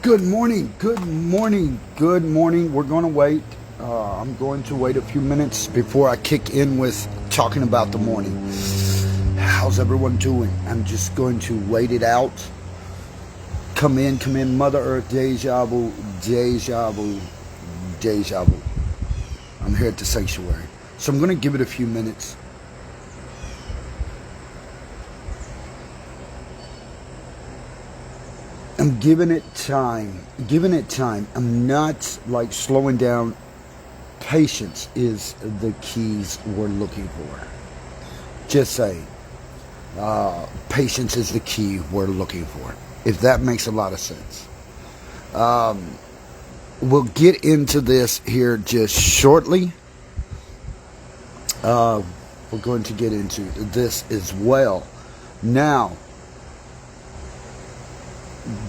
Good morning, good morning, good morning. We're going to wait. I'm going to wait a few minutes before I kick in with talking about the morning. How's everyone doing? I'm just going to wait it out. Come in, Mother Earth, deja vu, deja vu, deja vu. I'm here at the sanctuary. So I'm going to give it a few minutes. I'm giving it time. I'm not like slowing down. Patience is the keys we're looking for. Just saying. Patience is the key we're looking for. If that makes a lot of sense. We'll get into this here just shortly. We're going to get into this as well. Now,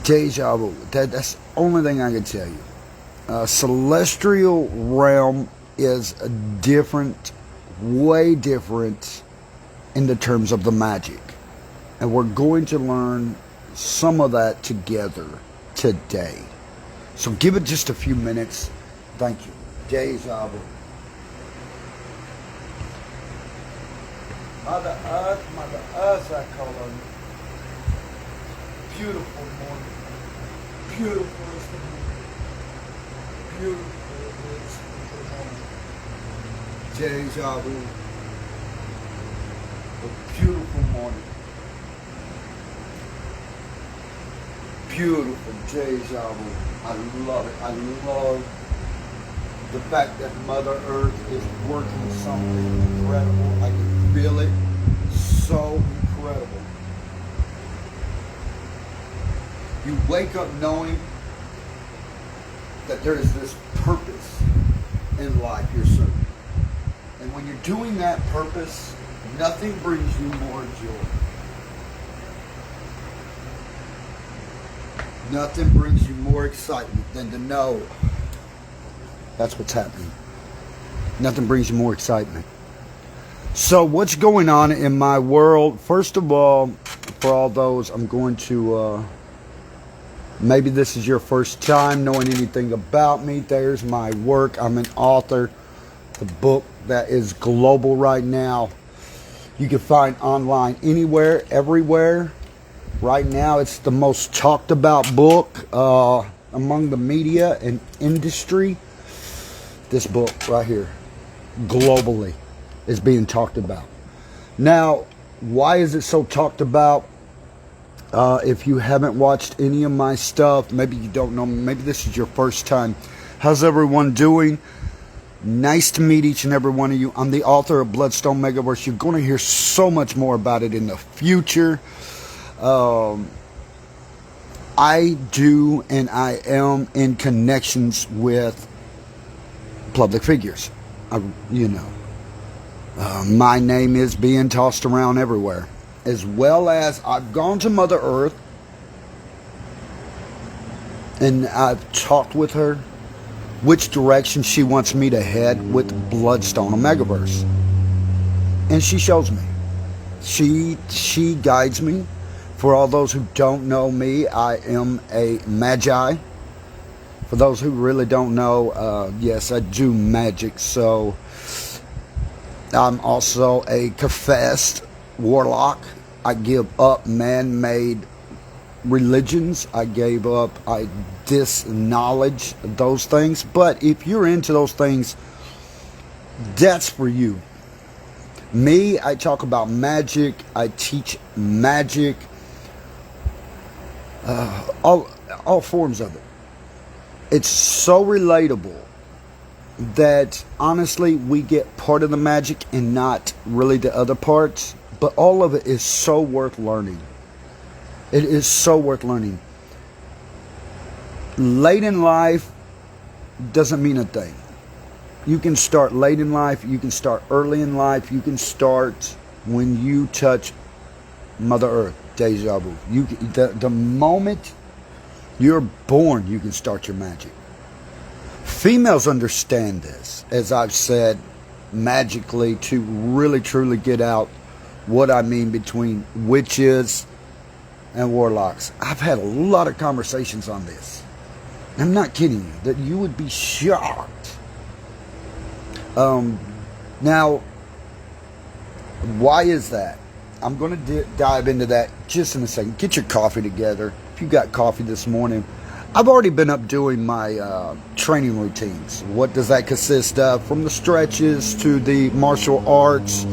deja vu. That's the only thing I can tell you. Celestial realm is different, way different in the terms of the magic. And we're going to learn some of that together today. So give it just a few minutes. Thank you. Deja vu. Mother Earth, I call on you. Beautiful morning. Beautiful is the morning. Beautiful is the morning. Deja vu. A beautiful morning. Beautiful deja vu. I love it. I love the fact that Mother Earth is working something incredible. I can feel it. So incredible. You wake up knowing that there is this purpose in life you're serving. And when you're doing that purpose, nothing brings you more joy. Nothing brings you more excitement than to know that's what's happening. Nothing brings you more excitement. So what's going on in my world? First of all, for all those, I'm going to... maybe this is your first time knowing anything about me. There's my work. I'm an author. The book that is global right now. You can find online anywhere, everywhere. Right now, it's the most talked about book among the media and industry. This book right here, globally, is being talked about. Now, why is it so talked about? If you haven't watched any of my stuff, maybe you don't know me, maybe this is your first time. How's everyone doing? Nice to meet each and every one of you. I'm the author of Bloodstone Megaverse. You're going to hear so much more about it in the future. I do and I am in connections with public figures. My name is being tossed around everywhere. As well as I've gone to Mother Earth and I've talked with her which direction she wants me to head with Bloodstone Megaverse. And she shows me. She guides me. For all those who don't know me, I am a magi. For those who really don't know, yes, I do magic. So I'm also a confessed warlock. I give up man-made religions. I disacknowledge those things. But if you're into those things, that's for you. Me, I talk about magic. I teach magic. All forms of it. It's so relatable that honestly we get part of the magic and not really the other parts, but all of it is so worth learning. It is so worth learning. Late in life doesn't mean a thing. You can start late in life, you can start early in life, you can start when you touch Mother Earth, deja vu. The moment you're born, you can start your magic. Females understand this, as I've said, magically, to really truly get out what I mean between witches and warlocks. I've had a lot of conversations on this. I'm not kidding you. That you would be shocked. Now, why is that? I'm going to dive into that just in a second. Get your coffee together. If you got coffee this morning, I've already been up doing my training routines. What does that consist of? From the stretches to the martial arts.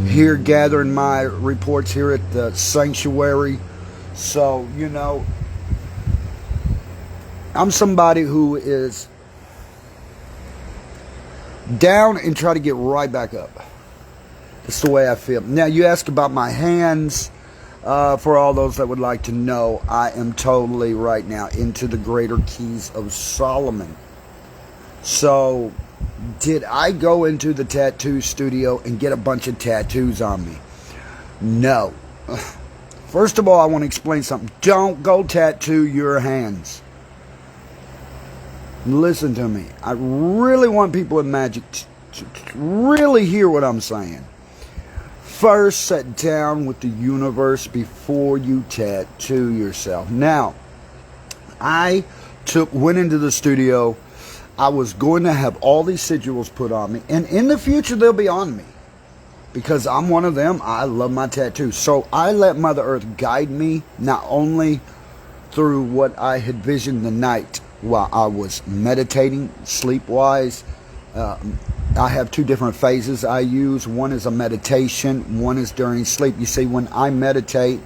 Here, gathering my reports here at the sanctuary. So, you know, I'm somebody who is down and try to get right back up. That's the way I feel. Now, you ask about my hands. For all those that would like to know, I am totally right now into the greater keys of Solomon. So, did I go into the tattoo studio and get a bunch of tattoos on me? No. First of all, I want to explain something. Don't go tattoo your hands. Listen to me. I really want people in magic to really hear what I'm saying. First, sit down with the universe before you tattoo yourself. Now, I went into the studio. I was going to have all these sigils put on me, and in the future they'll be on me because I'm one of them. I love my tattoos. So I let Mother Earth guide me, not only through what I had visioned the night while I was meditating, sleep-wise. I have two different phases I use. One is a meditation, one is during sleep. You see, when I meditate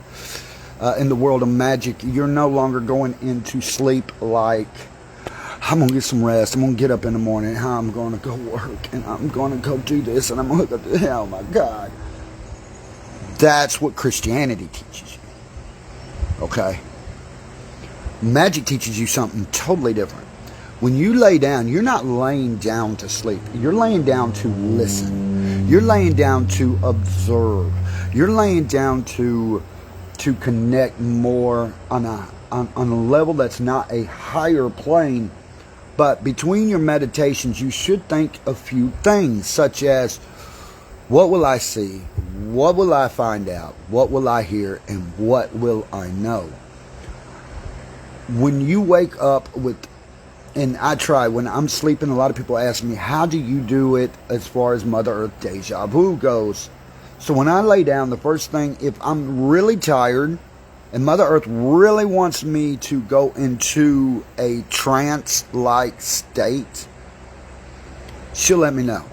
in the world of magic, you're no longer going into sleep like, I'm going to get some rest, I'm going to get up in the morning, I'm going to go work, and I'm going to go do this, and I'm going to go, oh my God. That's what Christianity teaches you. Okay? Magic teaches you something totally different. When you lay down, you're not laying down to sleep. You're laying down to listen. You're laying down to observe. You're laying down to connect more on a level that's not a higher plane. But between your meditations, you should think a few things, such as, what will I see? What will I find out? What will I hear? And what will I know? When you wake up with, and I try, when I'm sleeping, a lot of people ask me, how do you do it as far as Mother Earth deja vu goes? So when I lay down, the first thing, if I'm really tired, and Mother Earth really wants me to go into a trance-like state, she'll let me know.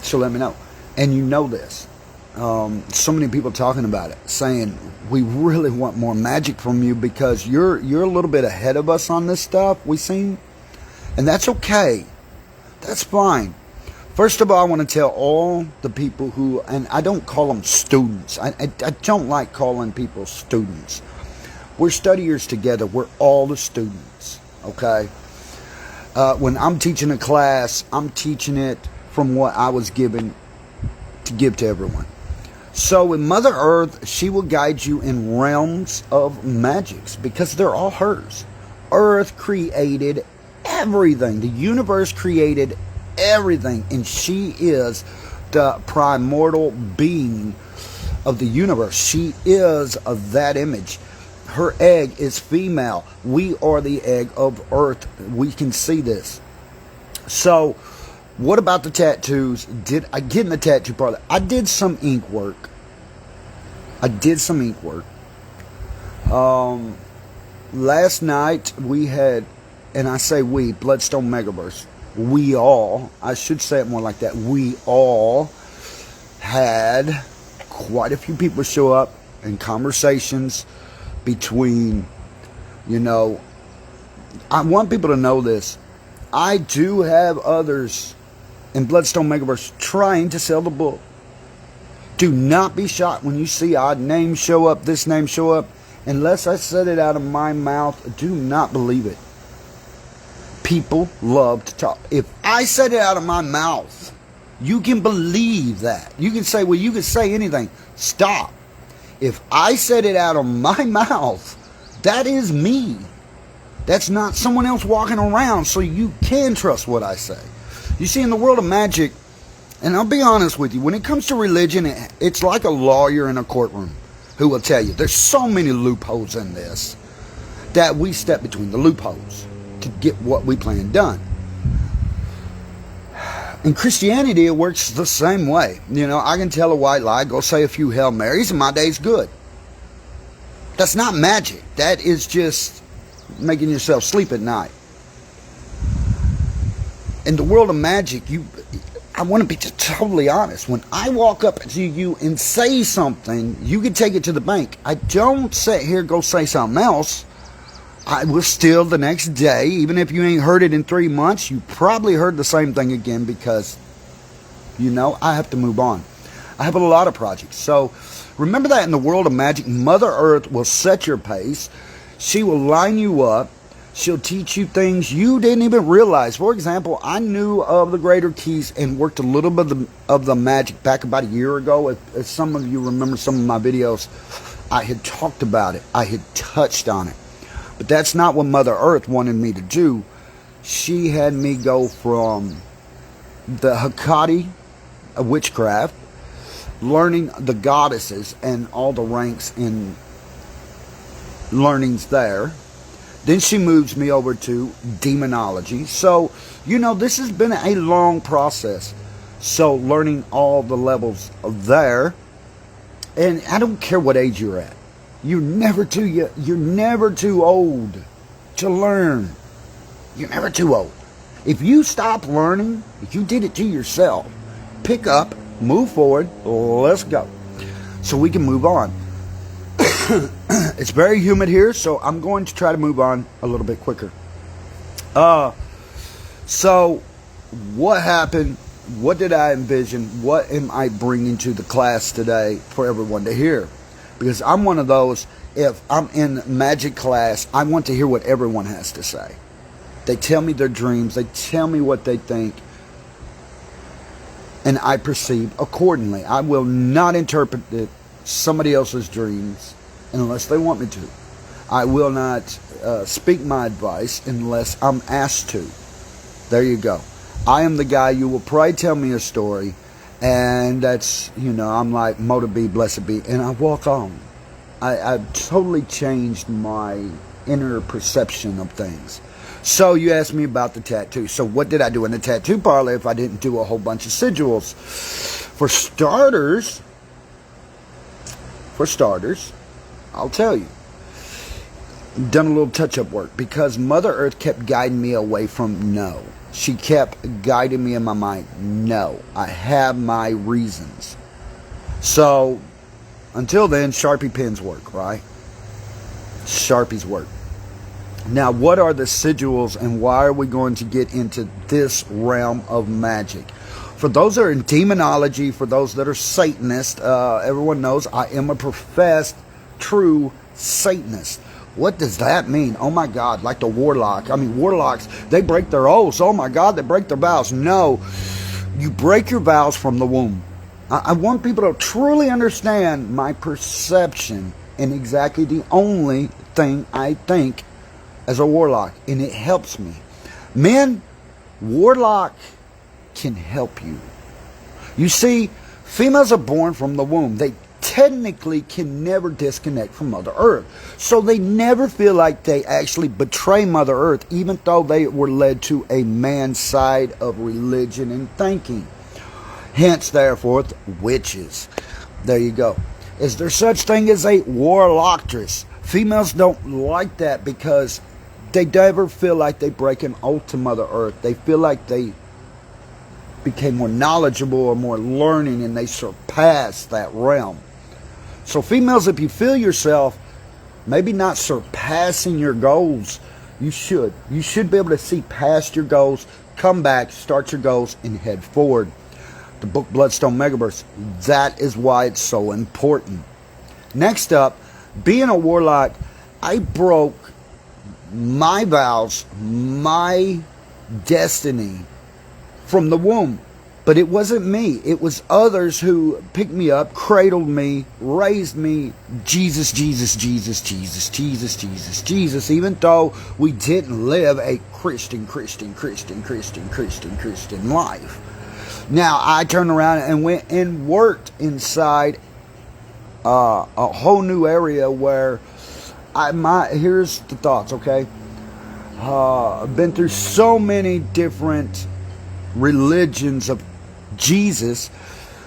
She'll let me know. And you know this. So many people talking about it, saying, we really want more magic from you because you're a little bit ahead of us on this stuff, we seem. And that's okay. That's fine. First of all, I want to tell all the people who, and I don't call them students. I don't like calling people students. We're studiers together. We're all the students, okay? When I'm teaching a class, I'm teaching it from what I was given to give to everyone. So with Mother Earth, she will guide you in realms of magics because they're all hers. Earth created everything. The universe created everything, and she is the primordial being of the universe. She is of that image. Her egg is female. We are the egg of Earth. We can see this. So, what about the tattoos? Did I get in the tattoo parlor? I did some ink work. Last night we had, and I say we, Bloodstone Megaverse. We all, I should say it more like that, we all had quite a few people show up and conversations between, you know, I want people to know this. I do have others in Bloodstone Megaverse trying to sell the book. Do not be shocked when you see odd names show up, this name show up. Unless I said it out of my mouth, do not believe it. People love to talk. If I said it out of my mouth, you can believe that. You can say, well, you can say anything. Stop. If I said it out of my mouth, that is me. That's not someone else walking around, so you can trust what I say. You see, in the world of magic, and I'll be honest with you, when it comes to religion, it's like a lawyer in a courtroom who will tell you, there's so many loopholes in this. that we step between the loopholes to get what we plan done. In Christianity, it works the same way. You know, I can tell a white lie, go say a few Hail Marys, and my day's good. That's not magic. That is just making yourself sleep at night. In the world of magic, I want to be just totally honest. When I walk up to you and say something, you can take it to the bank. I don't sit here go say something else. I will still the next day, even if you ain't heard it in 3 months, you probably heard the same thing again because, you know, I have to move on. I have a lot of projects. So remember that in the world of magic, Mother Earth will set your pace. She will line you up. She'll teach you things you didn't even realize. For example, I knew of the greater keys and worked a little bit of the magic back about a year ago. As some of you remember some of my videos, I had talked about it. I had touched on it. But that's not what Mother Earth wanted me to do. She had me go from the Hecate of witchcraft, learning the goddesses and all the ranks and learnings there. Then she moves me over to demonology. So, you know, this has been a long process. So, learning all the levels of there. And I don't care what age you're at. You're never too old to learn. You're never too old. If you stop learning, if you did it to yourself, pick up, move forward, let's go. So we can move on. It's very humid here, so I'm going to try to move on a little bit quicker. So what happened? What did I envision? What am I bringing to the class today for everyone to hear? Because I'm one of those, if I'm in magic class, I want to hear what everyone has to say. They tell me their dreams. They tell me what they think. And I perceive accordingly. I will not interpret somebody else's dreams unless they want me to. I will not speak my advice unless I'm asked to. There you go. I am the guy, you will probably tell me a story, and that's, you know, I'm like, motor be, blessed be, and I walk on. I've totally changed my inner perception of things. So you asked me about the tattoo. So what did I do in the tattoo parlor if I didn't do a whole bunch of sigils? For starters, I'll tell you, done a little touch-up work because Mother Earth kept guiding me away from no. She kept guiding me in my mind. No, I have my reasons. So, until then, Sharpie pens work, right? Sharpies work. Now, what are the sigils and why are we going to get into this realm of magic? For those that are in demonology, for those that are Satanists, everyone knows I am a professed true Satanist. What does that mean? Oh my God, like the Warlocks. I mean, Warlocks, they break their oaths. Oh my God, they break their vows. No, you break your vows from the womb. I want people to truly understand my perception and exactly the only thing I think as a Warlock, and it helps me. Men, Warlock can help you. You see, females are born from the womb. They technically can never disconnect from Mother Earth. So they never feel like they actually betray Mother Earth, even though they were led to a man's side of religion and thinking. Hence, therefore, witches. There you go. Is there such thing as a warloctress? Females don't like that because they never feel like they break an oath to Mother Earth. They feel like they became more knowledgeable or more learning and they surpass that realm. So females, if you feel yourself maybe not surpassing your goals, you should. You should be able to see past your goals, come back, start your goals, and head forward. The book Bloodstone Megaverse, that is why it's so important. Next up, being a warlock, I broke my vows, my destiny from the womb. But it wasn't me. It was others who picked me up, cradled me, raised me. Jesus, Jesus, Jesus, Jesus, Jesus, Jesus, Jesus. Even though we didn't live a Christian life. Now, I turned around and went and worked inside a whole new area where here's the thoughts, okay? I've been through so many different religions of Jesus.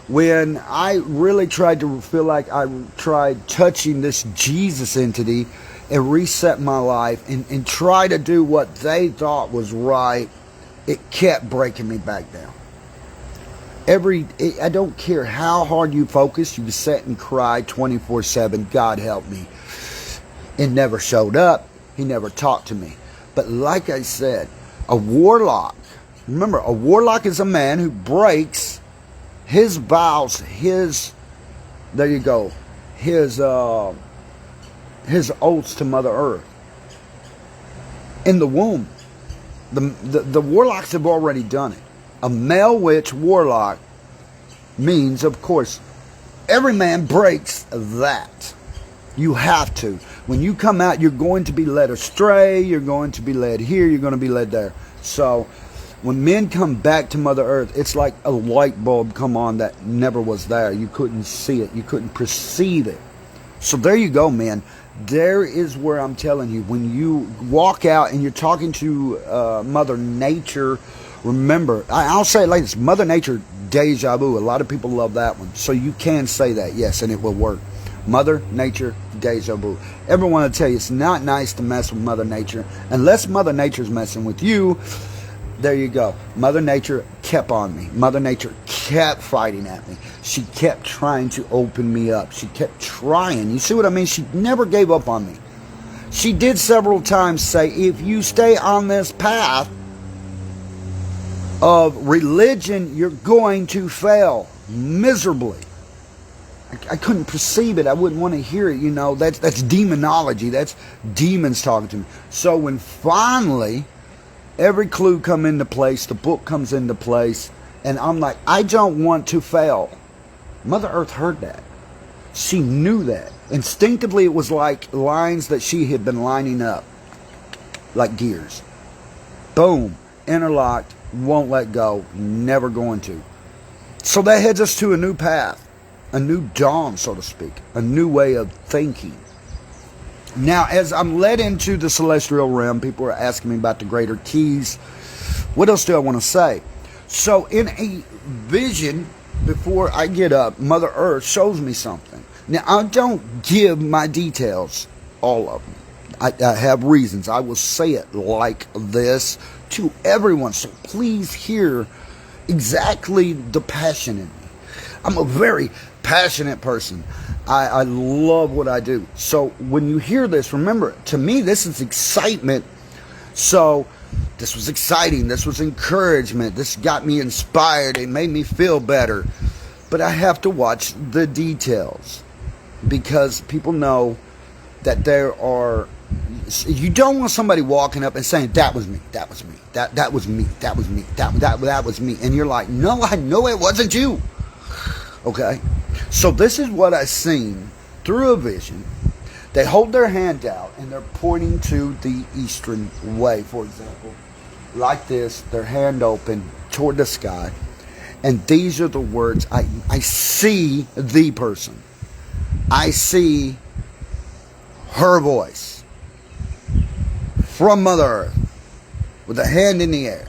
When I really tried to feel like I tried touching this Jesus entity and reset my life and try to do what they thought was right, it kept breaking me back down. I don't care how hard you focus, you sit and cry 24/7, God help me. It never showed up. He never talked to me. But like I said, a warlock, remember, a warlock is a man who breaks his vows, his oaths to Mother Earth. In the womb. The warlocks have already done it. A male witch warlock means, of course, every man breaks that. You have to. When you come out, you're going to be led astray. You're going to be led here. You're going to be led there. So when men come back to Mother Earth, it's like a light bulb come on that never was there. You couldn't see it. You couldn't perceive it. So there you go, man. There is where I'm telling you, when you walk out and you're talking to Mother Nature, remember, I'll say it like this, Mother Nature, deja vu. A lot of people love that one. So you can say that, yes, and it will work. Mother Nature, deja vu. Everyone will tell you it's not nice to mess with Mother Nature. Unless Mother Nature's messing with you, there you go. Mother Nature kept on me. Mother Nature kept fighting at me. She kept trying to open me up. She kept trying. You see what I mean? She never gave up on me. She did several times say, if you stay on this path of religion, you're going to fail miserably. I couldn't perceive it. I wouldn't want to hear it. You know, that's demonology. That's demons talking to me. So when finally every clue come into place, the book comes into place, and I'm like, I don't want to fail. Mother Earth heard that. She knew that. Instinctively, it was like lines that she had been lining up, like gears. Boom, interlocked, won't let go, never going to. So that heads us to a new path, a new dawn, so to speak, a new way of thinking. Now, as I'm led into the celestial realm, people are asking me about the greater keys. What else do I want to say? So, in a vision, before I get up, Mother Earth shows me something. Now, I don't give my details, all of them. I have reasons. I will say it like this to everyone. So, please hear exactly the passion in me. I'm a very passionate person. I love what I do. So when you hear this, remember, to me, this is excitement. So this was exciting. This was encouragement. This got me inspired. It made me feel better. But I have to watch the details because people know that there are... You don't want somebody walking up and saying, that was me, that was me, that was me, that was me, that was me. And you're like, no, I know it wasn't you. Okay? So this is what I seen through a vision. They hold their hand out and they're pointing to the eastern way, for example. Like this, their hand open toward the sky. And these are the words. I see the person. I see her voice from Mother Earth with a hand in the air,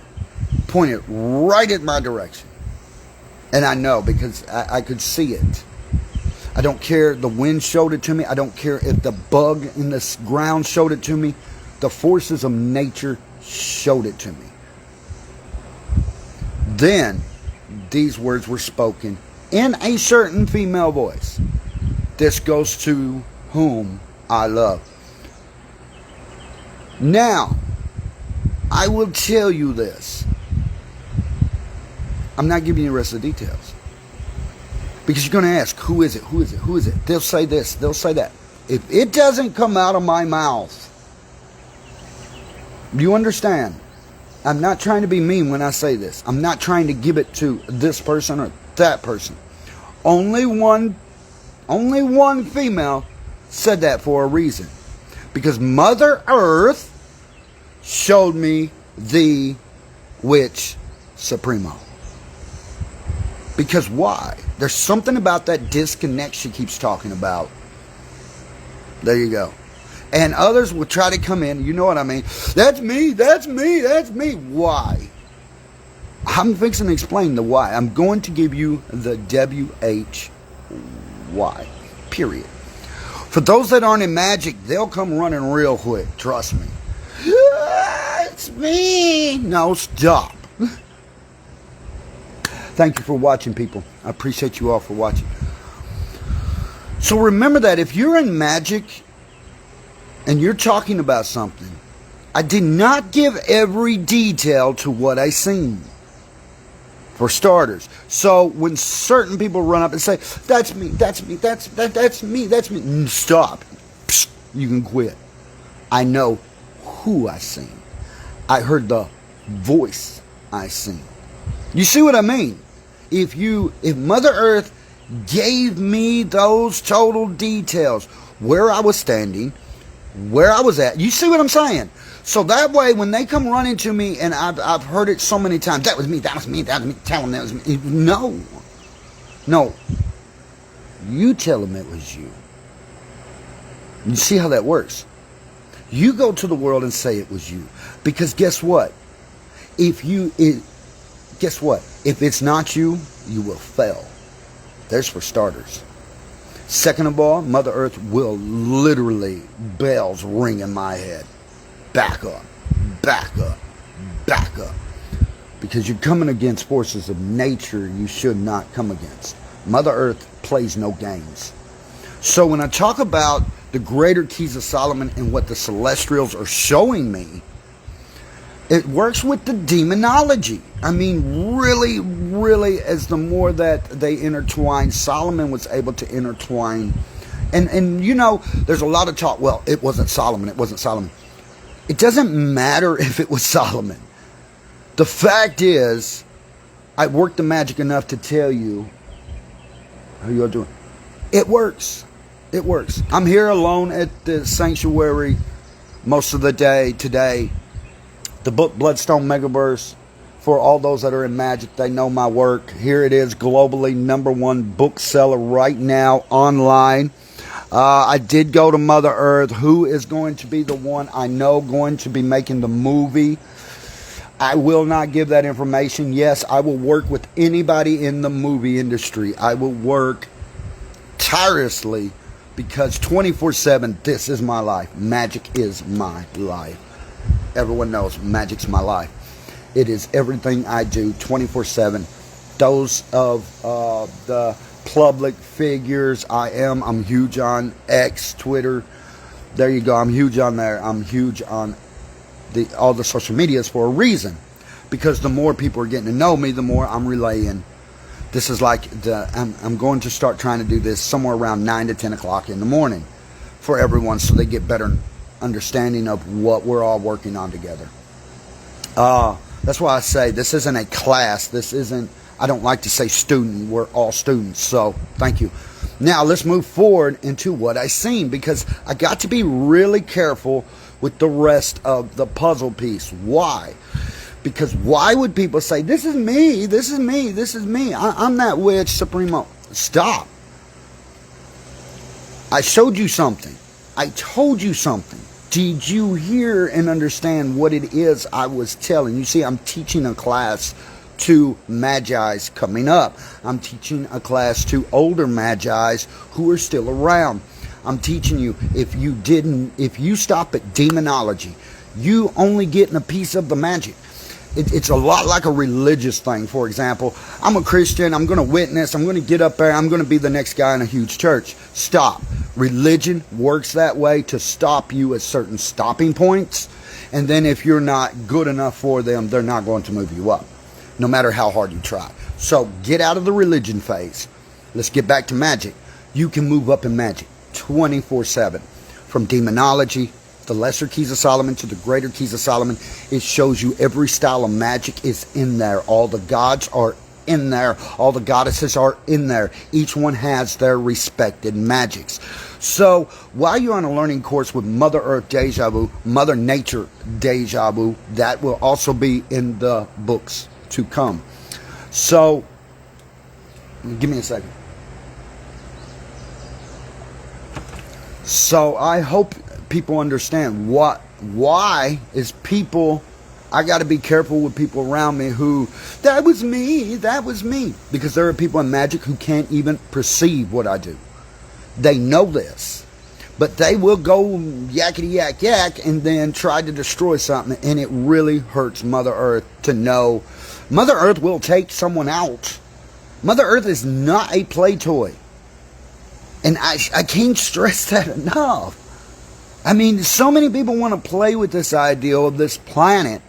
pointed right at my direction. And I know because I could see it. I don't care the wind showed it to me. I don't care if the bug in the ground showed it to me. The forces of nature showed it to me. Then these words were spoken in a certain female voice. This goes to whom I love. Now, I will tell you this. I'm not giving you the rest of the details. Because you're going to ask, who is it? Who is it? Who is it? They'll say this. They'll say that. If it doesn't come out of my mouth, do you understand? I'm not trying to be mean when I say this. I'm not trying to give it to this person or that person. Only one female said that for a reason. Because Mother Earth showed me the Witch Supremo. Because why? There's something about that disconnect she keeps talking about. There you go. And others will try to come in. You know what I mean? That's me. That's me. That's me. Why? I'm fixing to explain the why. I'm going to give you the WHY. Period. For those that aren't in magic, they'll come running real quick. Trust me. It's me. No, stop. Thank you for watching, people. I appreciate you all for watching. So remember that if you're in magic and you're talking about something, I did not give every detail to what I seen. For starters. So when certain people run up and say, that's me, that's me, that's me, that's me. Stop. Psst, you can quit. I know who I seen. I heard the voice I seen. You see what I mean? If Mother Earth gave me those total details, where I was standing, where I was at, you see what I'm saying? So that way, when they come running to me, and I've heard it so many times, that was me, that was me, that was me, tell them that was me. No. You tell them it was you. You see how that works? You go to the world and say it was you. Because guess what? Guess what? If it's not you, you will fail. There's for starters. Second of all, Mother Earth will literally, bells ring in my head. Back up, back up, back up. Because you're coming against forces of nature you should not come against. Mother Earth plays no games. So when I talk about the greater keys of Solomon and what the celestials are showing me, it works with the demonology. I mean, really, really, as the more that they intertwine, Solomon was able to intertwine. And you know, there's a lot of talk, well, it wasn't Solomon, it wasn't Solomon. It doesn't matter if it was Solomon. The fact is, I worked the magic enough to tell you how you're doing. It works. It works. I'm here alone at the sanctuary most of the day today. The book Bloodstone Megaverse, for all those that are in magic, they know my work. Here it is, globally #1 bookseller right now online. I did go to Mother Earth, who is going to be the one I know going to be making the movie. I will not give that information. Yes, I will work with anybody in the movie industry. I will work tirelessly because 24/7, this is my life. Magic is my life. Everyone knows magic's my life. It is everything I do 24/7. Those of the public figures I'm huge on X, Twitter. There you go. I'm huge on there. I'm huge on all the social medias for a reason. Because the more people are getting to know me, the more I'm relaying. This is like I'm going to start trying to do this somewhere around 9 to 10 o'clock in the morning for everyone so they get better understanding of what we're all working on together. That's why I say this isn't a class. This isn't, I don't like to say student. We're all students. So thank you. Now let's move forward into what I seen, because I got to be really careful with the rest of the puzzle piece. Why? Because why would people say, this is me, this is me, this is me. I'm that witch supremo. Stop. I showed you something. I told you something. Did you hear and understand what it is I was telling? You see, I'm teaching a class to Magi's coming up. I'm teaching a class to older Magi's who are still around. I'm teaching you, if you stop at demonology, you only getting a piece of the magic. It's a lot like a religious thing. For example, I'm a Christian, I'm going to witness, I'm going to get up there, I'm going to be the next guy in a huge church. Stop. Religion works that way to stop you at certain stopping points. And then if you're not good enough for them, they're not going to move you up, no matter how hard you try. So get out of the religion phase. Let's get back to magic. You can move up in magic 24/7. From demonology, the lesser keys of Solomon to the greater keys of Solomon. It shows you every style of magic is in there. All the gods are in there. All the goddesses are in there. Each one has their respected magics. So while you're on a learning course with Mother Earth Deja Vu, Mother Nature Deja Vu, that will also be in the books to come. So give me a second. So I hope people understand. Why is people... I got to be careful with people around me who, that was me. Because there are people in magic who can't even perceive what I do. They know this. But they will go yakety yak yak and then try to destroy something. And it really hurts Mother Earth to know. Mother Earth will take someone out. Mother Earth is not a play toy. And I can't stress that enough. I mean, so many people want to play with this ideal of this planet.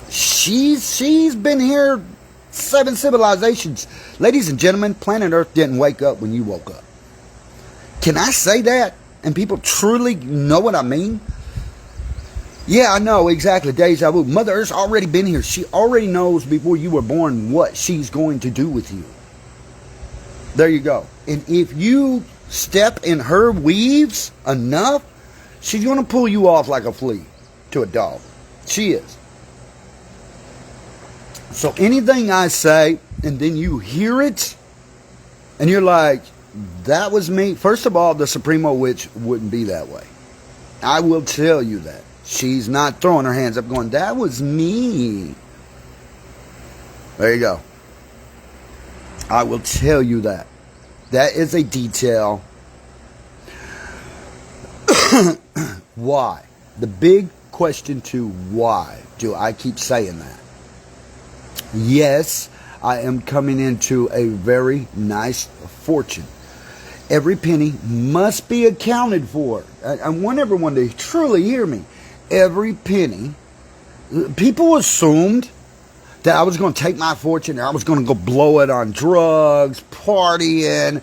She's been here 7 civilizations. Ladies and gentlemen, planet Earth didn't wake up when you woke up. Can I say that? And people truly know what I mean? Yeah, I know, exactly. Deja vu. Mother Earth's already been here. She already knows before you were born what she's going to do with you. There you go. And if you step in her weaves enough, she's going to pull you off like a flea to a dog. She is. So anything I say, and then you hear it, and you're like, that was me. First of all, the Supremo Witch wouldn't be that way. I will tell you that. She's not throwing her hands up going, that was me. There you go. I will tell you that. That is a detail. Why? The big question to why do I keep saying that? Yes, I am coming into a very nice fortune. Every penny must be accounted for. I want everyone to truly hear me. Every penny. People assumed that I was going to take my fortune and I was going to go blow it on drugs, partying,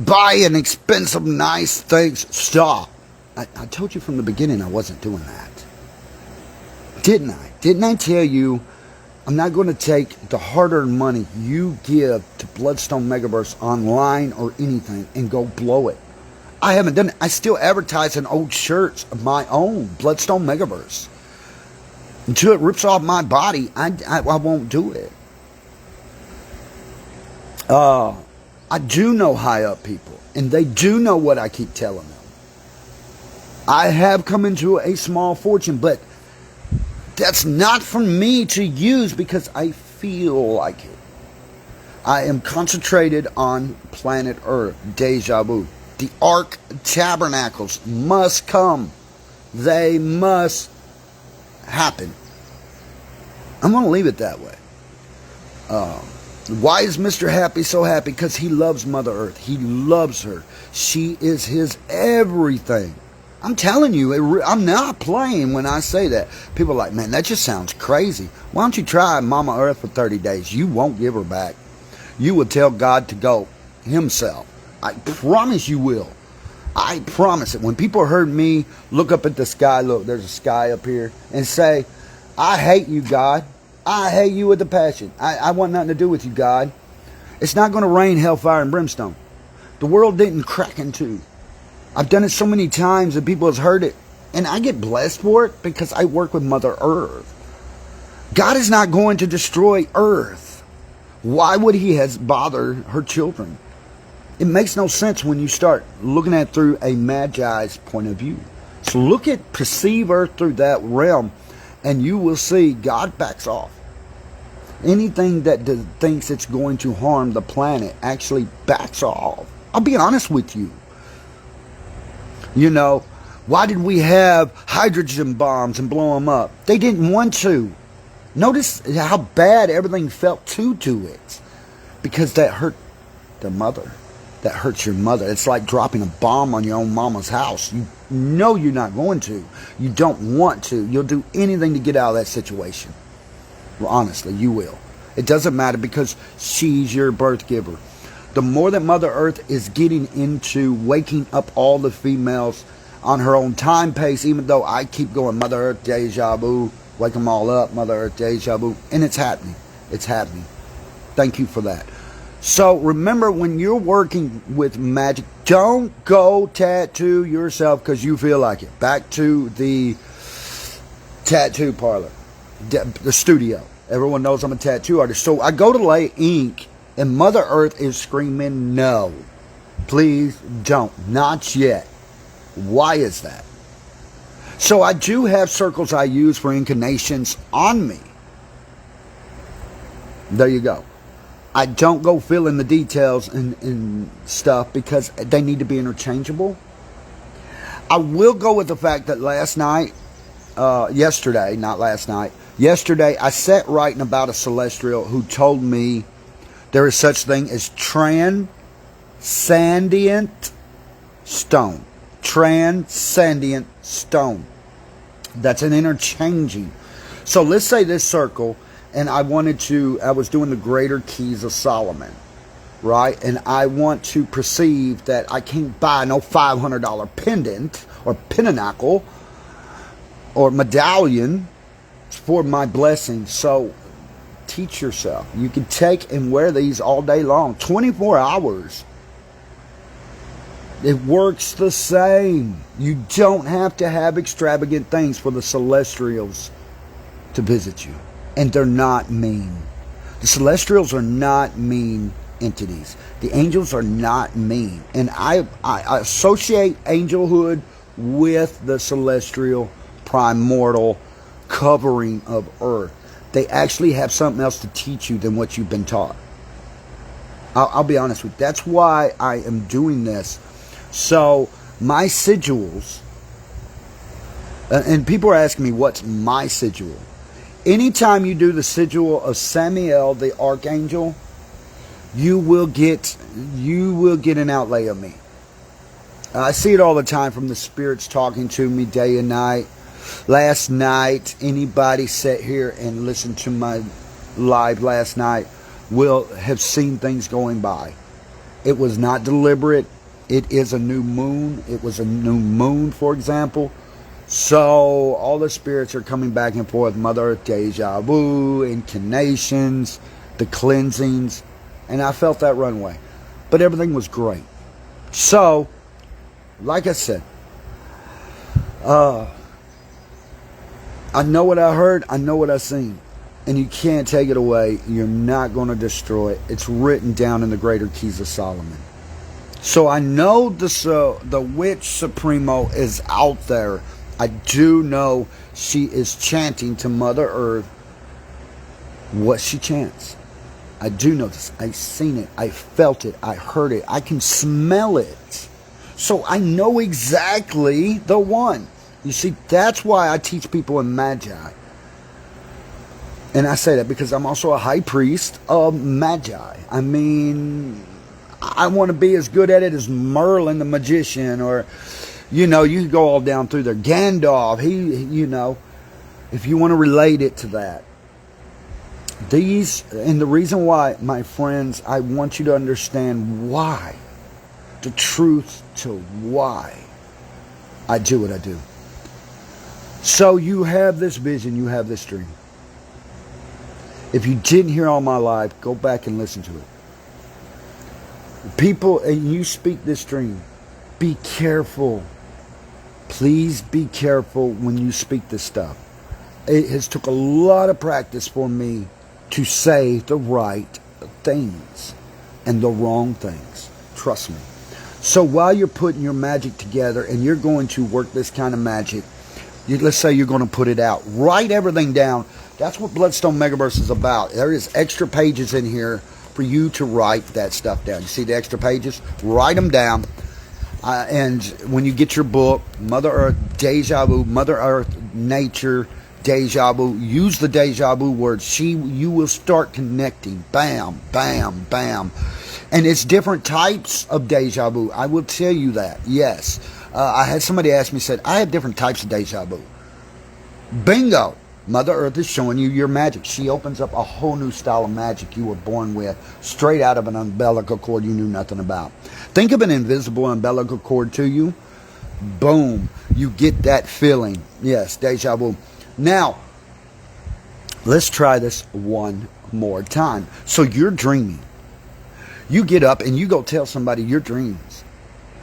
buying expensive, nice things. Stop. I told you from the beginning I wasn't doing that. Didn't I? Didn't I tell you I'm not going to take the hard-earned money you give to Bloodstone Megaverse online or anything and go blow it? I haven't done it. I still advertise in old shirts of my own, Bloodstone Megaverse. Until it rips off my body, I won't do it. I do know high up people, and they do know what I keep telling them. I have come into a small fortune, but that's not for me to use because I feel like it. I am concentrated on planet Earth, deja vu. The Ark Tabernacles must come. They must happen. I'm going to leave it that way. Why is Mr. Happy so happy? Because he loves Mother Earth. He loves her. She is his everything. I'm telling you, I'm not playing when I say that. People are like, man, that just sounds crazy. Why don't you try Mama Earth for 30 days? You won't give her back. You will tell God to go himself. I promise you will. I promise it. When people heard me look up at the sky, look, there's a sky up here, and say, I hate you, God. I hate you with a passion. I want nothing to do with you, God. It's not going to rain hellfire and brimstone. The world didn't crack in two. I've done it so many times that people have heard it. And I get blessed for it because I work with Mother Earth. God is not going to destroy Earth. Why would he bother her children? It makes no sense when you start looking at it through a magi's point of view. So perceive Earth through that realm, and you will see God backs off. Anything that thinks it's going to harm the planet actually backs off. I'll be honest with you. You know, why did we have hydrogen bombs and blow them up? They didn't want to. Notice how bad everything felt to it. Because that hurt their mother. That hurts your mother. It's like dropping a bomb on your own mama's house. You know you're not going to. You don't want to. You'll do anything to get out of that situation. Well, honestly, you will. It doesn't matter because she's your birth giver. The more that Mother Earth is getting into waking up all the females on her own time pace, even though I keep going, Mother Earth, deja vu, wake them all up, Mother Earth, deja vu, and it's happening. It's happening. Thank you for that. So remember, when you're working with magic, don't go tattoo yourself because you feel like it. Back to the tattoo parlor, the studio. Everyone knows I'm a tattoo artist. So I go to lay ink, and Mother Earth is screaming, no. Please don't. Not yet. Why is that? So I do have circles I use for incarnations on me. There you go. I don't go fill in the details and stuff because they need to be interchangeable. I will go with the fact that yesterday I sat writing about a celestial who told me there is such thing as transcendent stone. Transcendent stone. That's an interchanging. So let's say this circle, and I was doing the greater keys of Solomon, right? And I want to perceive that I can't buy no $500 pendant or pinnacle or medallion for my blessing. So teach yourself. You can take and wear these all day long, 24 hours. It works the same. You don't have to have extravagant things for the celestials to visit you. And they're not mean. The celestials are not mean entities. The angels are not mean. And I associate angelhood with the celestial primordial covering of earth. They actually have something else to teach you than what you've been taught. I'll be honest with you. That's why I am doing this. So my sigils, and people are asking me, what's my sigil? Anytime you do the sigil of Samiel, the archangel, you will get an outlay of me. I see it all the time from the spirits talking to me day and night. Last night, anybody sat here and listened to my live last night will have seen things going by. It was not deliberate. It is a new moon. It was a new moon, for example. So all the spirits are coming back and forth. Mother Earth, deja vu, incarnations, the cleansings. And I felt that runway. But everything was great. So, like I said, I know what I heard. I know what I seen. And you can't take it away. You're not going to destroy it. It's written down in the Greater Keys of Solomon. So I know the Witch Supremo is out there. I do know she is chanting to Mother Earth what she chants. I do know this. I've seen it. I felt it. I heard it. I can smell it. So I know exactly the one. You see, that's why I teach people in magi. And I say that because I'm also a high priest of magi. I mean, I want to be as good at it as Merlin the magician, or, you know, you can go all down through there. Gandalf, if you want to relate it to that. And the reason why, my friends, I want you to understand why. The truth to why I do what I do. So you have this vision, you have this dream. If you didn't hear all my life, go back and listen to it. People, and you speak this dream, be careful. Please be careful when you speak this stuff. It has took a lot of practice for me to say the right things and the wrong things. Trust me. So while you're putting your magic together and you're going to work this kind of magic, let's say you're going to put it out. Write everything down. That's what Bloodstone Megaverse is about. There is extra pages in here for you to write that stuff down. You see the extra pages? Write them down. And when you get your book, Mother Earth, Deja Vu, Mother Earth, Nature, Deja Vu, use the Deja Vu word. You will start connecting. Bam, bam, bam. And it's different types of Deja Vu. I will tell you that. Yes. I had somebody ask me, said, I have different types of Deja Vu. Bingo. Mother Earth is showing you your magic. She opens up a whole new style of magic you were born with, straight out of an umbilical cord you knew nothing about. Think of an invisible umbilical cord to you. Boom. You get that feeling. Yes, deja vu. Now, let's try this one more time. So you're dreaming. You get up and you go tell somebody your dreams.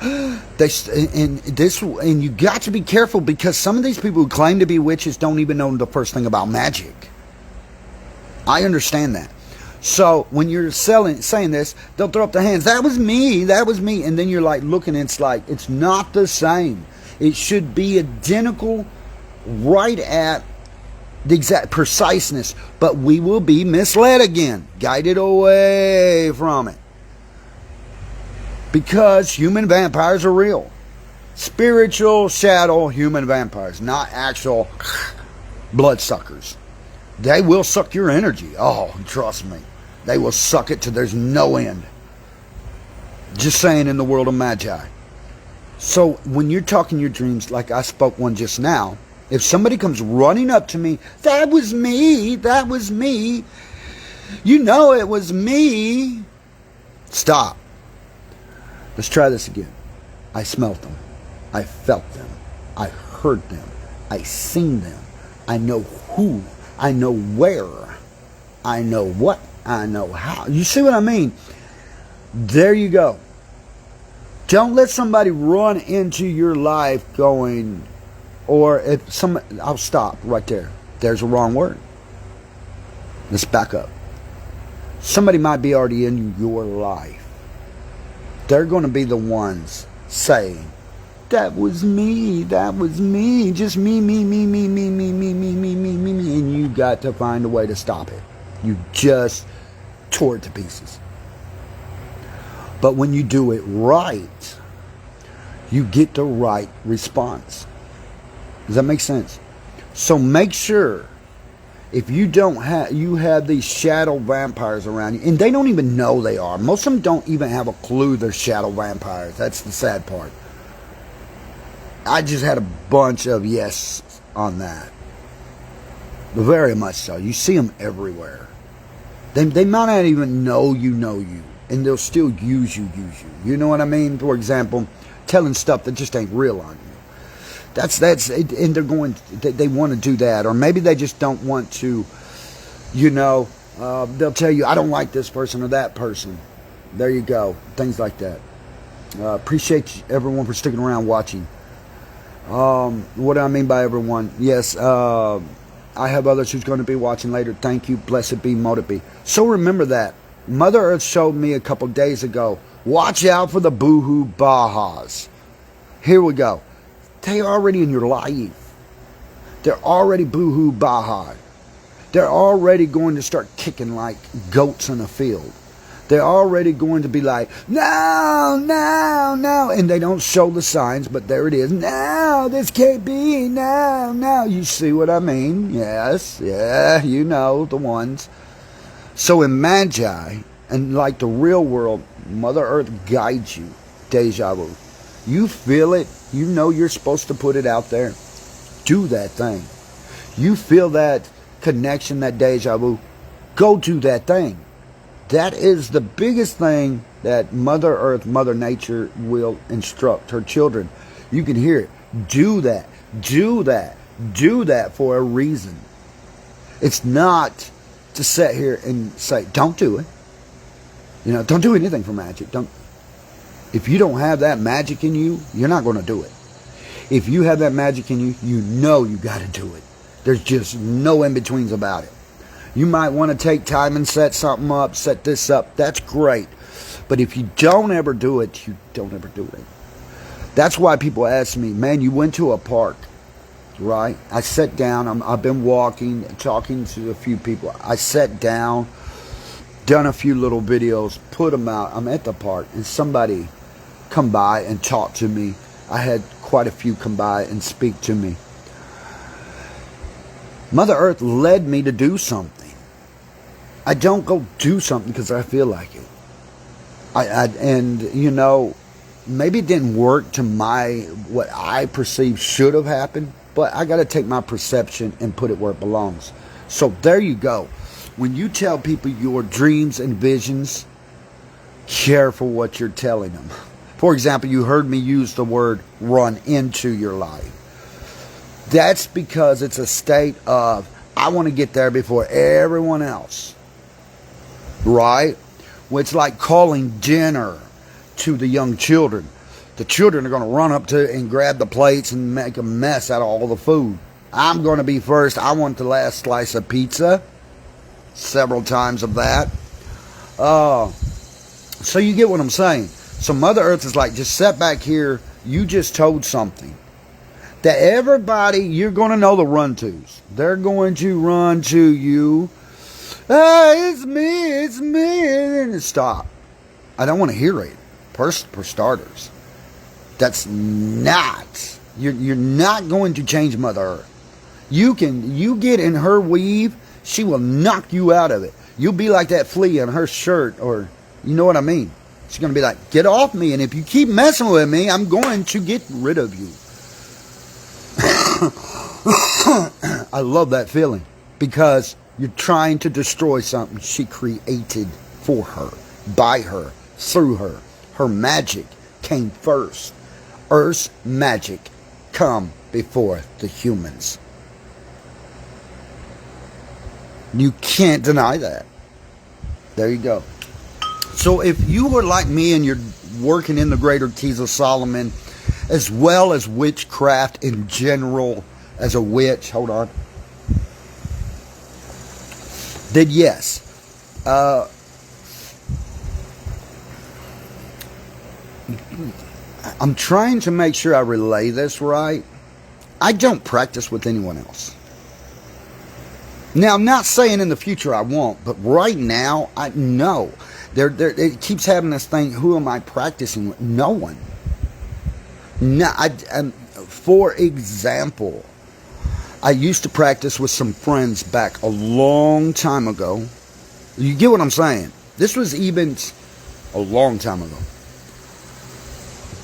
And you got to be careful, because some of these people who claim to be witches don't even know the first thing about magic. I understand that. So when you're saying this, they'll throw up their hands. That was me. That was me. And then you're like looking, and it's like, it's not the same. It should be identical, right at the exact preciseness. But we will be misled again, guided away from it. Because human vampires are real. Spiritual shadow human vampires, not actual bloodsuckers. They will suck your energy. Oh, trust me. They will suck it till there's no end. Just saying, in the world of magi. So when you're talking your dreams, like I spoke one just now, if somebody comes running up to me, that was me, you know it was me. Stop. Let's try this again. I smelt them. I felt them. I heard them. I seen them. I know who. I know where. I know what. I know how. You see what I mean? There you go. Don't let somebody run into your life going, or if some, I'll stop right there. There's a wrong word. Let's back up. Somebody might be already in your life. They're going to be the ones saying, that was me, just me, and you got to find a way to stop it. You just tore it to pieces. But when you do it right, you get the right response. Does that make sense? So make sure, if you have these shadow vampires around you, and they don't even know they are. Most of them don't even have a clue they're shadow vampires. That's the sad part. I just had a bunch of yes on that. Very much so. You see them everywhere. They might not even know you. And they'll still use you. You know what I mean? For example, telling stuff that just ain't real on you. That's and they want to do that. Or maybe they just don't want to, they'll tell you, I don't like this person or that person. There you go. Things like that. Appreciate everyone for sticking around watching. What do I mean by everyone? Yes, I have others who's going to be watching later. Thank you. Blessed be, mote be. So remember that. Mother Earth showed me a couple days ago, watch out for the boohoo bahas. Here we go. They're already in your life. They're already boohoo baha. They're already going to start kicking like goats in a field. They're already going to be like, no. And they don't show the signs, but there it is. No, this can't be. No. You see what I mean? Yes. Yeah, you know the ones. So in magi, and like the real world, Mother Earth guides you. Deja vu. You feel it. You know you're supposed to put it out there. Do that thing. You feel that connection, that deja vu. Go do that thing. That is the biggest thing that Mother Earth, Mother Nature will instruct her children. You can hear it. Do that. Do that. Do that for a reason. It's not to sit here and say, don't do it. Don't do anything for magic. If you don't have that magic in you, you're not going to do it. If you have that magic in you, you know you got to do it. There's just no in-betweens about it. You might want to take time and set something up, set this up. That's great. But if you don't ever do it, you don't ever do it. That's why people ask me, man, you went to a park, right? I sat down. I've been walking, talking to a few people. I sat down, done a few little videos, put them out. I'm at the park, and somebody come by and talk to me. I had quite a few come by and speak to me. Mother Earth led me to do something. I don't go do something because I feel like it. Maybe it didn't work to what I perceive should have happened, but I got to take my perception and put it where it belongs. So there you go. When you tell people your dreams and visions, careful what you're telling them. For example, you heard me use the word run into your life. That's because it's a state of, I want to get there before everyone else. Right? Well, it's like calling dinner to the young children. The children are going to run up to and grab the plates and make a mess out of all the food. I'm going to be first. I want the last slice of pizza. Several times of that. So you get what I'm saying. So Mother Earth is like, just sit back here. You just told something. that everybody, you're going to know the run-tos. They're going to run to you. It's me. And stop. I don't want to hear it. For starters, that's not, you're not going to change Mother Earth. You get in her weave, she will knock you out of it. You'll be like that flea on her shirt, or you know what I mean. She's going to be like, get off me, and if you keep messing with me, I'm going to get rid of you. I love that feeling, because you're trying to destroy something she created for her, by her, through her. Her magic came first. Earth's magic come before the humans. You can't deny that. There you go. So if you were like me and you're working in the greater keys of Solomon, as well as witchcraft in general, as a witch, hold on, then yes, I'm trying to make sure I relay this right. I don't practice with anyone else. Now, I'm not saying in the future I won't, but right now, I know. It keeps having this thing, who am I practicing with? No one. No, for example, I used to practice with some friends back a long time ago. You get what I'm saying? This was even a long time ago.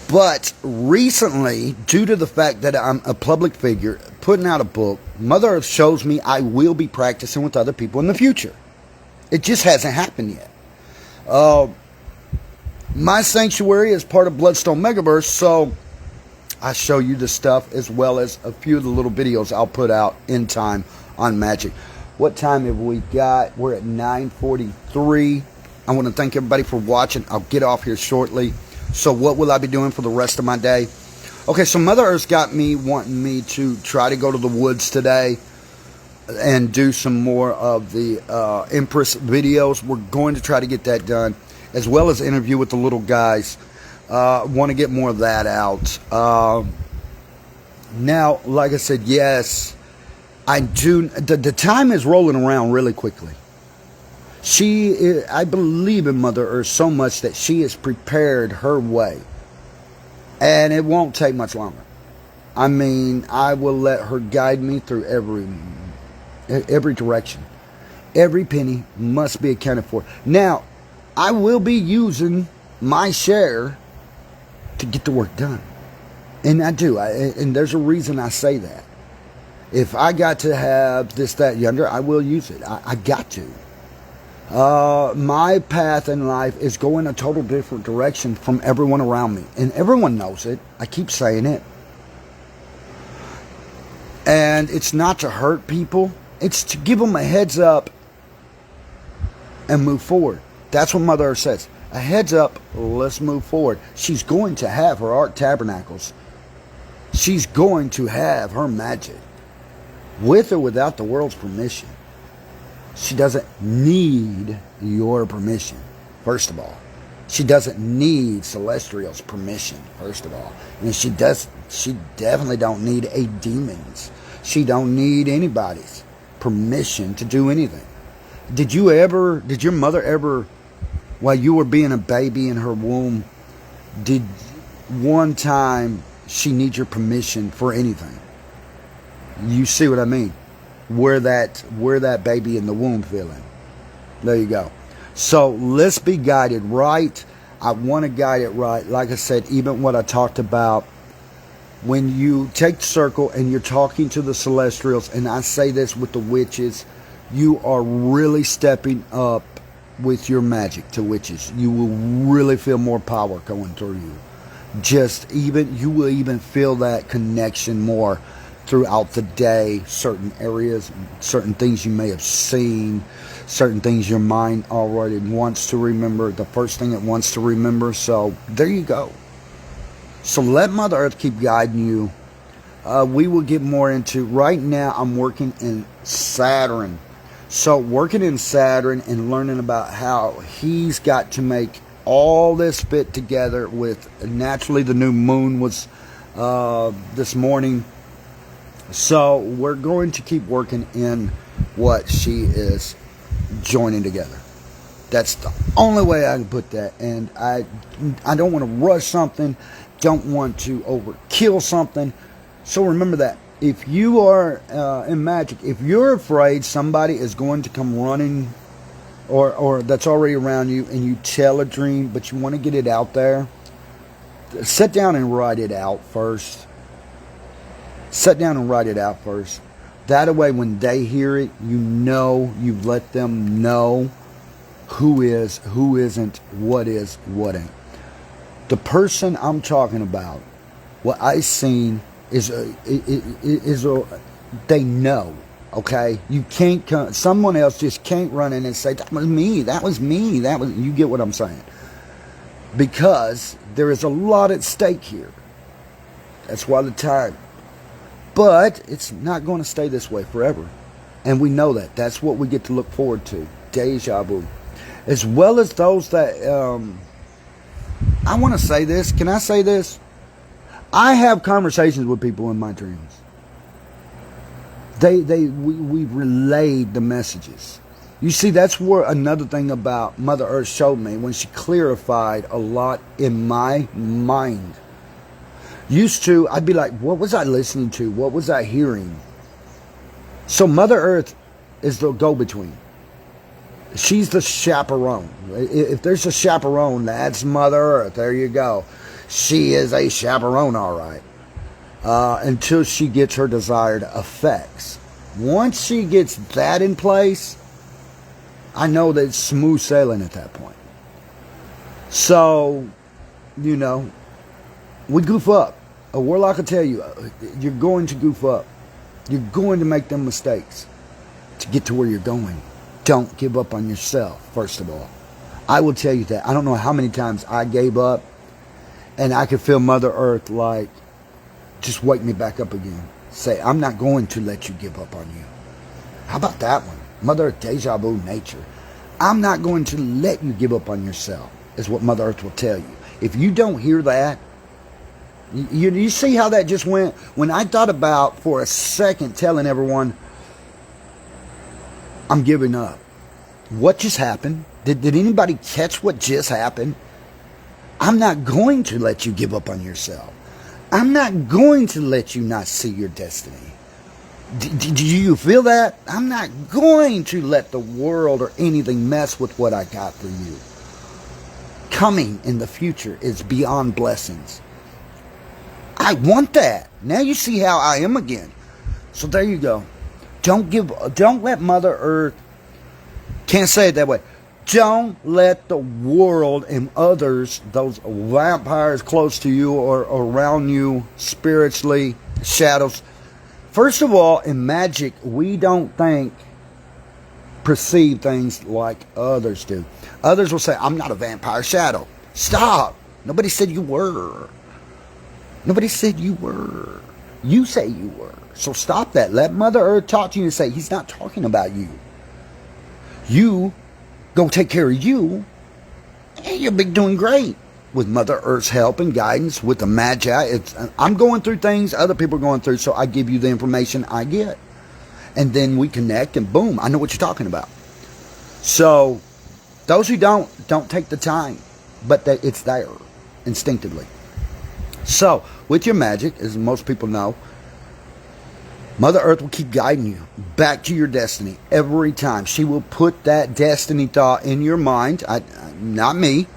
But recently, due to the fact that I'm a public figure, putting out a book, Mother Earth shows me I will be practicing with other people in the future. It just hasn't happened yet. My sanctuary is part of Bloodstone Megaverse, so I show you the stuff as well as a few of the little videos I'll put out in time on magic. What time have we got? We're at 9:43. I want to thank everybody for watching. I'll get off here shortly. So what will I be doing for the rest of my day? Okay, so Mother Earth's got me wanting me to try to go to the woods today and do some more of the Empress videos. We're going to try to get that done, as well as interview with the little guys. Want to get more of that out. Now, like I said, yes, I do. The time is rolling around really quickly. I believe in Mother Earth so much that she has prepared her way. And it won't take much longer. I mean, I will let her guide me through every direction. Every penny must be accounted for. Now, I will be using my share to get the work done. And I do. And there's a reason I say that. If I got to have this, that, yonder, I will use it. I got to. My path in life is going a total different direction from everyone around me. And everyone knows it. I keep saying it. And it's not to hurt people. It's to give them a heads up and move forward. That's what Mother Earth says. A heads up, let's move forward. She's going to have her art tabernacles. She's going to have her magic. With or without the world's permission. She doesn't need your permission, first of all. She doesn't need Celestial's permission, first of all. And she definitely don't need a demon's. She don't need anybody's permission to do anything. Did your mother ever, while you were being a baby in her womb, did one time she need your permission for anything? You see what I mean? Where that baby in the womb feeling. There you go. So let's be guided right. I want to guide it right. Like I said, even what I talked about, when you take the circle and you're talking to the Celestials, and I say this with the witches, you are really stepping up with your magic to witches. You will really feel more power going through you. You will even feel that connection more throughout the day. Certain areas, certain things you may have seen, certain things your mind already wants to remember, the first thing it wants to remember. So there you go. So let Mother Earth keep guiding you. We will get more into, right now I'm working in Saturn. So working in Saturn and learning about how he's got to make all this fit together with, naturally the new moon was this morning. So we're going to keep working in what she is joining together. That's the only way I can put that. And I don't want to rush something, don't want to overkill something. So remember that. If you are in magic, if you're afraid somebody is going to come running or that's already around you and you tell a dream but you want to get it out there, sit down and write it out first. Sit down and write it out first. That way when they hear it, you know you've let them know who is, who isn't, what is, what ain't. The person I'm talking about, what I seen is they know. Okay, you can't come. Someone else just can't run in and say that was me. That was me. That was. You get what I'm saying? Because there is a lot at stake here. That's why the time. But it's not going to stay this way forever, and we know that. That's what we get to look forward to. Deja vu, as well as those that. I want to say this. Can I say this? I have conversations with people in my dreams. We relayed the messages. You see, that's where another thing about Mother Earth showed me when she clarified a lot in my mind. Used to, I'd be like, what was I listening to? What was I hearing? So Mother Earth is the go-between. She's the chaperone. If there's a chaperone, that's Mother Earth. There you go. She is a chaperone, all right. Until she gets her desired effects. Once she gets that in place, I know that it's smooth sailing at that point. So, you know, we goof up. A warlock will tell you, you're going to goof up. You're going to make them mistakes to get to where you're going. Don't give up on yourself, first of all. I will tell you that. I don't know how many times I gave up, and I could feel Mother Earth like, just wake me back up again. Say, I'm not going to let you give up on you. How about that one? Mother Earth, deja vu nature. I'm not going to let you give up on yourself, is what Mother Earth will tell you. If you don't hear that, you see how that just went? When I thought about, for a second, telling everyone, I'm giving up. What just happened? Did anybody catch what just happened? I'm not going to let you give up on yourself. I'm not going to let you not see your destiny. Do you feel that? I'm not going to let the world or anything mess with what I got for you. Coming in the future is beyond blessings. I want that. Now you see how I am again. So there you go. Don't let Mother Earth, can't say it that way. Don't let the world and others, those vampires close to you or around you spiritually, shadows. First of all, in magic, we don't perceive things like others do. Others will say, I'm not a vampire shadow. Stop. Nobody said you were. Nobody said you were. You say you were. So stop that. Let Mother Earth talk to you and say, he's not talking about you. You go take care of you, and you'll be doing great with Mother Earth's help and guidance, with the magi. I'm going through things other people are going through, so I give you the information I get. And then we connect, and boom, I know what you're talking about. So those who don't take the time, but it's there instinctively. So with your magic, as most people know, Mother Earth will keep guiding you back to your destiny every time. She will put that destiny thought in your mind. Not me.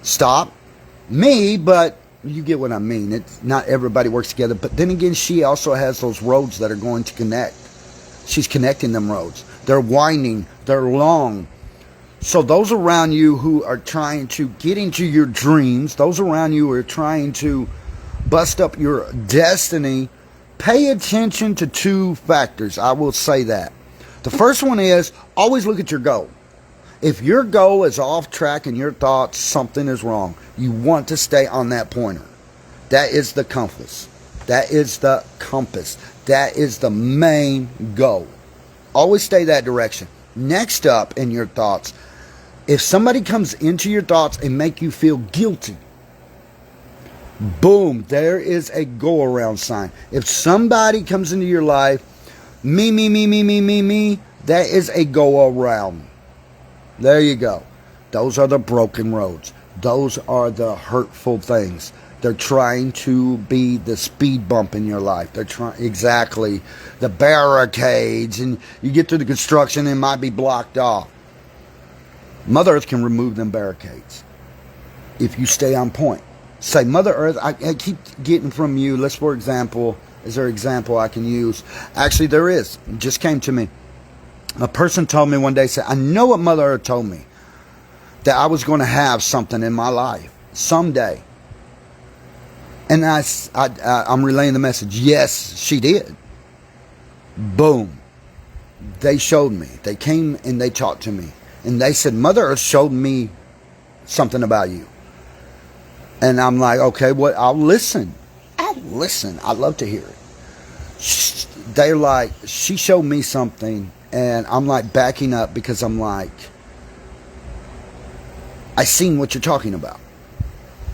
Stop. Me, but you get what I mean. It's not everybody works together. But then again, she also has those roads that are going to connect. She's connecting them roads. They're winding. They're long. So those around you who are trying to get into your dreams, those around you who are trying to bust up your destiny, pay attention to two factors. I will say that. The first one is always look at your goal. If your goal is off track in your thoughts, something is wrong. You want to stay on that pointer. That is the compass. That is the compass. That is the main goal. Always stay that direction. Next up in your thoughts, if somebody comes into your thoughts and make you feel guilty, Boom, there is a go around sign. If somebody comes into your life, me, that is a go around. There you go. Those are the broken roads. Those are the hurtful things. They're trying to be the speed bump in your life. They're trying, exactly, the barricades, and you get through the construction and it might be blocked off. Mother Earth can remove them barricades if you stay on point. Say, Mother Earth, I keep getting from you, let's, for example, is there an example I can use? Actually, there is. It just came to me. A person told me one day, said, I know what Mother Earth told me, that I was going to have something in my life someday. And I'm relaying the message. Yes, she did. Boom. They showed me. They came and they talked to me. And they said, Mother Earth showed me something about you. And I'm like, okay, what? I'll listen. I'll listen. I love to hear it. They're like, she showed me something. And I'm like backing up because I'm like, I seen what you're talking about.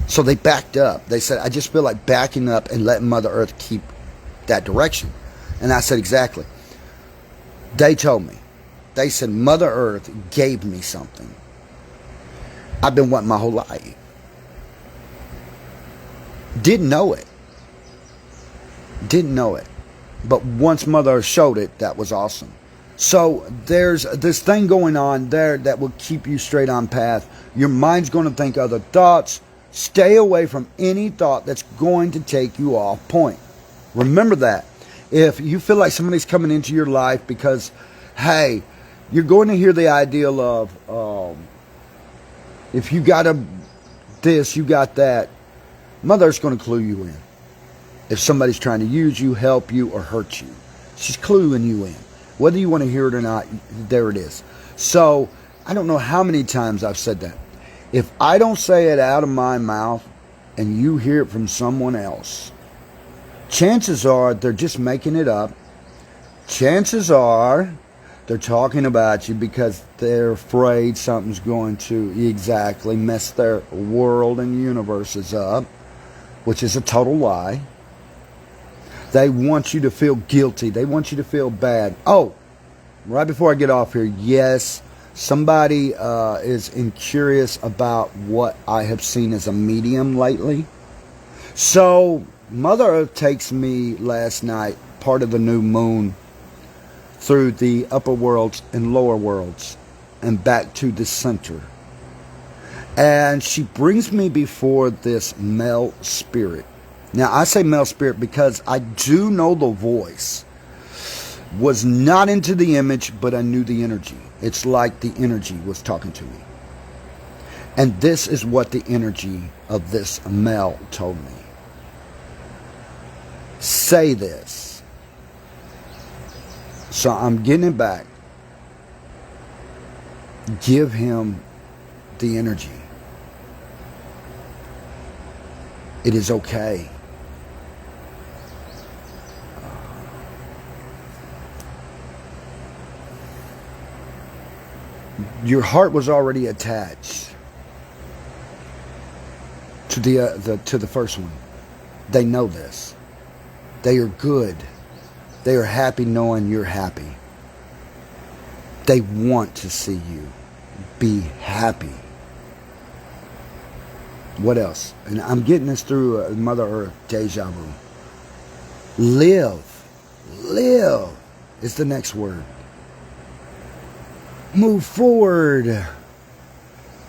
So they backed up. They said, I just feel like backing up and letting Mother Earth keep that direction. And I said, exactly. They told me. They said, Mother Earth gave me something I've been wanting my whole life. Didn't know it. Didn't know it. But once Mother Earth showed it, that was awesome. So there's this thing going on there that will keep you straight on path. Your mind's going to think other thoughts. Stay away from any thought that's going to take you off point. Remember that. If you feel like somebody's coming into your life because, hey, you're going to hear the ideal of, if you got this, you got that, Mother Earth's going to clue you in. If somebody's trying to use you, help you, or hurt you, she's cluing you in. Whether you want to hear it or not, there it is. So, I don't know how many times I've said that. If I don't say it out of my mouth and you hear it from someone else, chances are they're just making it up. Chances are they're talking about you because they're afraid something's going to exactly mess their world and universes up, which is a total lie. They want you to feel guilty. They want you to feel bad. Oh, right before I get off here, yes, somebody is curious about what I have seen as a medium lately. So, Mother Earth takes me last night, part of the new moon, through the upper worlds and lower worlds and back to the center. And she brings me before this male spirit. Now, I say male spirit because I do know the voice. Was not into the image, but I knew the energy. It's like the energy was talking to me. And this is what the energy of this male told me. Say this. So I'm getting it back. Give him the energy. It is okay. Your heart was already attached to the first one. They know this. They are good. They are happy knowing you're happy. They want to see you be happy. What else? And I'm getting this through Mother Earth, deja vu. Live. Live is the next word. Move forward.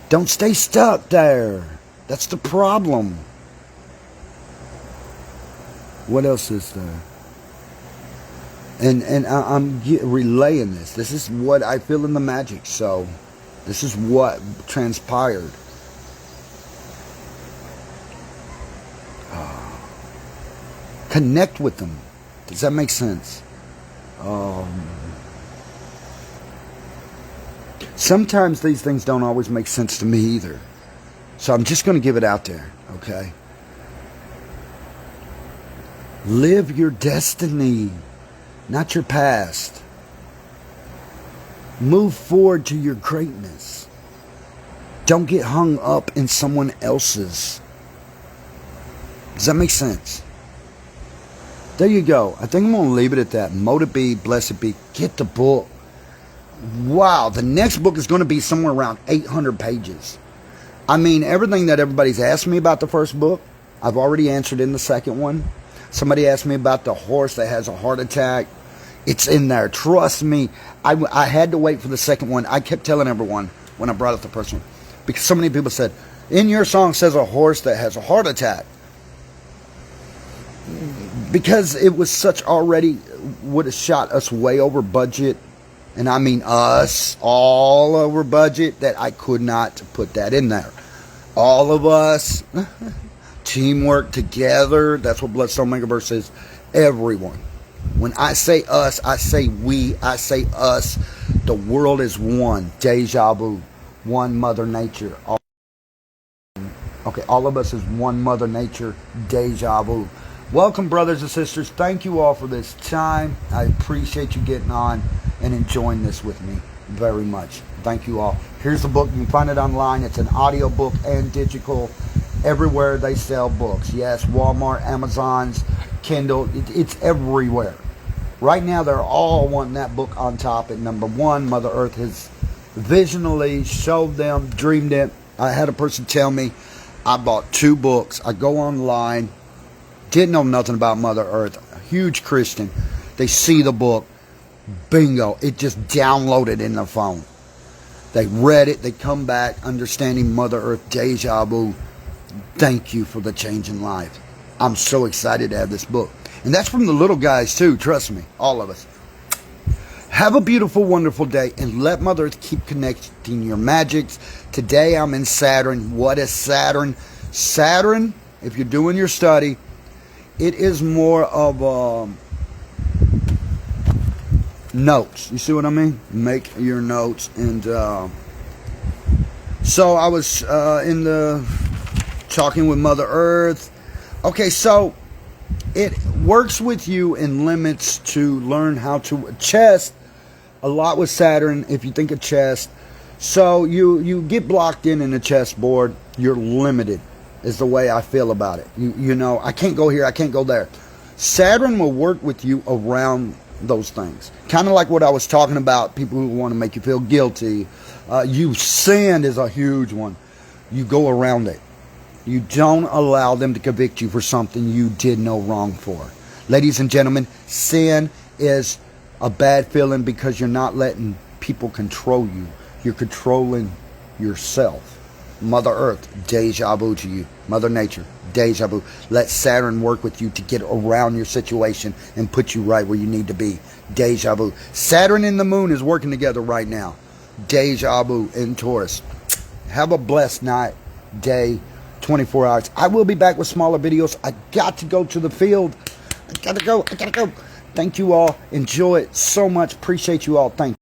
Don't stay stuck there. That's the problem. What else is there? And I'm relaying this. This is what I feel in the magic. So this is what transpired. Connect with them. Does that make sense? Sometimes these things don't always make sense to me either. So I'm just going to give it out there, okay? Live your destiny, not your past. Move forward to your greatness. Don't get hung up in someone else's. Does that make sense? There you go. I think I'm going to leave it at that. Motive be, blessed be. Get the book. Wow, the next book is going to be somewhere around 800 pages. I mean, everything that everybody's asked me about the first book, I've already answered in the second one. Somebody asked me about the horse that has a heart attack. It's in there. Trust me. I had to wait for the second one. I kept telling everyone when I brought up the first one, because so many people said, in your song says a horse that has a heart attack. Because it was such already, would have shot us way over budget. And I mean us, all over budget, that I could not put that in there. All of us, teamwork together. That's what Bloodstone Megaverse is. Everyone. When I say us, I say we, I say us. The world is one. Deja vu. One Mother Nature. Okay, all of us is one Mother Nature. Deja vu. Welcome, brothers and sisters. Thank you all for this time. I appreciate you getting on and enjoying this with me very much. Thank you all. Here's the book. You can find it online. It's an audio book and digital. Everywhere they sell books. Yes, Walmart, Amazon's, Kindle. It's everywhere. Right now, they're all wanting that book on top at number one. Mother Earth has visionally showed them, dreamed it. I had a person tell me, I bought 2 books. I go online. Didn't know nothing about Mother Earth. A huge Christian. They see the book. Bingo. It just downloaded in their phone. They read it. They come back understanding Mother Earth. Deja vu. Thank you for the change in life. I'm so excited to have this book. And that's from the little guys too. Trust me. All of us. Have a beautiful, wonderful day. And let Mother Earth keep connecting your magics. Today I'm in Saturn. What is Saturn? Saturn, if you're doing your study, it is more of notes. You see what I mean? Make your notes. And so I was talking with Mother Earth. Okay, so it works with you in limits to learn how to chess a lot with Saturn. If you think of chess, so you get blocked in a chessboard, you're limited. Is the way I feel about it. You know, I can't go here, I can't go there. Saturn will work with you around those things. Kind of like what I was talking about, people who want to make you feel guilty. You sin is a huge one. You go around it. You don't allow them to convict you for something you did no wrong for. Ladies and gentlemen, sin is a bad feeling because you're not letting people control you. You're controlling yourself. Mother Earth, deja vu to you. Mother Nature, deja vu. Let Saturn work with you to get around your situation and put you right where you need to be. Deja vu. Saturn and the moon is working together right now. Deja vu in Taurus. Have a blessed night, day, 24 hours. I will be back with smaller videos. I got to go to the field. I gotta go. Thank you all. Enjoy it so much. Appreciate you all. Thank you.